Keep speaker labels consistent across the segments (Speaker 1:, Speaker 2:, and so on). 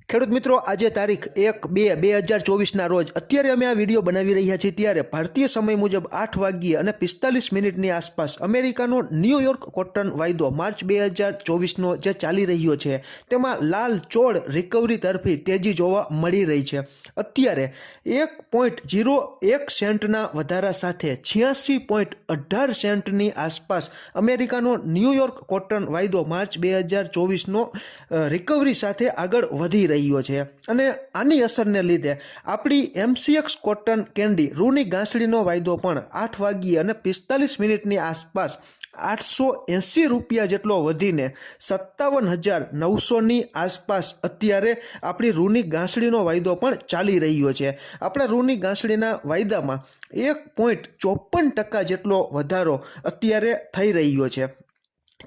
Speaker 1: ખેડૂત મિત્રો, આજે તારીખ 1/2/2024ના રોજ અત્યારે અમે આ વિડીયો બનાવી રહ્યા છીએ ત્યારે ભારતીય સમય મુજબ 8:45 આસપાસ અમેરિકાનો ન્યૂયોર્ક કોટન વાયદો માર્ચ 2024નો જે ચાલી રહ્યો છે તેમાં લાલ ચોળ રિકવરી તરફી તેજી જોવા મળી રહી છે। અત્યારે 1.01 સેન્ટના વધારા સાથે 86.18 સેન્ટની આસપાસ અમેરિકાનો ન્યૂયોર્ક કોટન વાયદો માર્ચ 2024નો રિકવરી સાથે આગળ વધી રહ્યો છે અને આની અસરને લીધે આપણી MCX કોટન કેન્ડી રૂની ગાંસડીનો વાયદો પણ 8:45 આસપાસ 880 રૂપિયા જેટલો વધીને 57,900ની આસપાસ અત્યારે આપણી રૂની ગાંસડીનો વાયદો પણ ચાલી રહ્યો છે। આપણા રૂની ગાંસડીના વાયદામાં 1.54% જેટલો વધારો અત્યારે થઈ રહ્યો છે।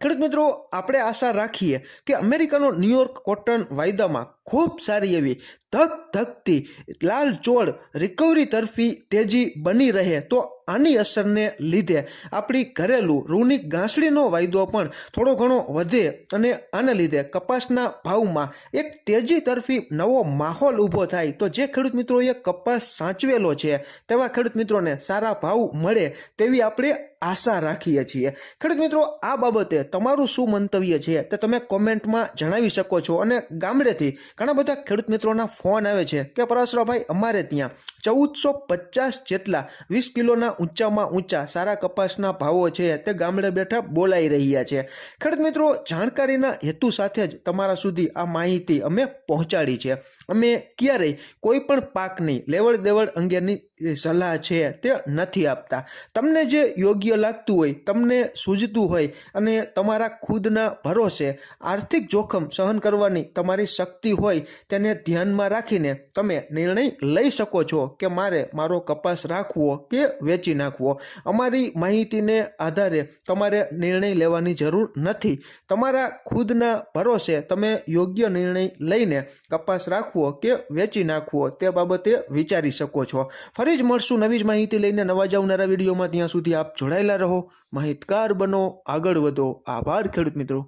Speaker 1: ખેડૂત મિત્રો, આપણે આશા રાખીએ કે અમેરિકાનો ન્યૂયોર્ક કોટન વાયદામાં ખૂબ સારી એવી ધકધકતી લાલ ચોળ રિકવરી તરફી તેજી બની રહે તો આની અસરને લીધે આપણી ઘરેલું રૂની ગાંસડીનો વાયદો પણ થોડો ઘણો વધે અને આને લીધે કપાસના ભાવમાં એક તેજી તરફી નવો માહોલ ઊભો થાય તો જે ખેડૂત મિત્રોએ કપાસ સાચવેલો છે તેવા ખેડૂત મિત્રોને સારા ભાવ મળે તેવી આપણે આશા રાખીએ છીએ। ખેડૂત મિત્રો, આ બાબતે તમારું શું મંતવ્ય છે તે તમે કોમેન્ટમાં જણાવી શકો છો અને ગામડેથી ઘણા બધા ખેડૂત મિત્રોના ફોન આવે છે કે પરાશરભાઈ, અમારે ત્યાં 1450 જેટલા 20 કિલોના ઊંચામાં ઊંચા સારા કપાસના ભાવો છે તે ગામડે બેઠા બોલાઈ રહ્યા છે। ખેડૂત મિત્રો, જાણકારીના હેતુ સાથે જ તમારા સુધી આ માહિતી અમે પહોંચાડી છે। અમે ક્યારેય કોઈ પણ પાકની લેવડ દેવડ અંગેની સલાહ છે તે નથી આપતા। તમને જે યોગ્ય લાગતું હોય, તમને સૂઝતું હોય અને તમારા ખુદના ભરોસે આર્થિક જોખમ સહન કરવાની તમારી શક્તિ હોય તેને ધ્યાનમાં રાખીને તમે નિર્ણય લઈ શકો છો કે મારે મારો કપાસ રાખવો કે વેચી નાખવો। અમારી માહિતીને આધારે તમારે નિર્ણય લેવાની જરૂર નથી। તમારા ખુદના ભરોસે તમે યોગ્ય નિર્ણય લઈને કપાસ રાખવો કે વેચી નાખવો તે બાબતે વિચારી શકો છો। ફરી જ મળશું નવી જ માહિતી લઈને નવા જ આવનારા વિડીયોમાં। ત્યાં સુધી આપ જોડાયેલા રહો, માહિતગાર બનો, આગળ વધો। આભાર ખેડૂત મિત્રો।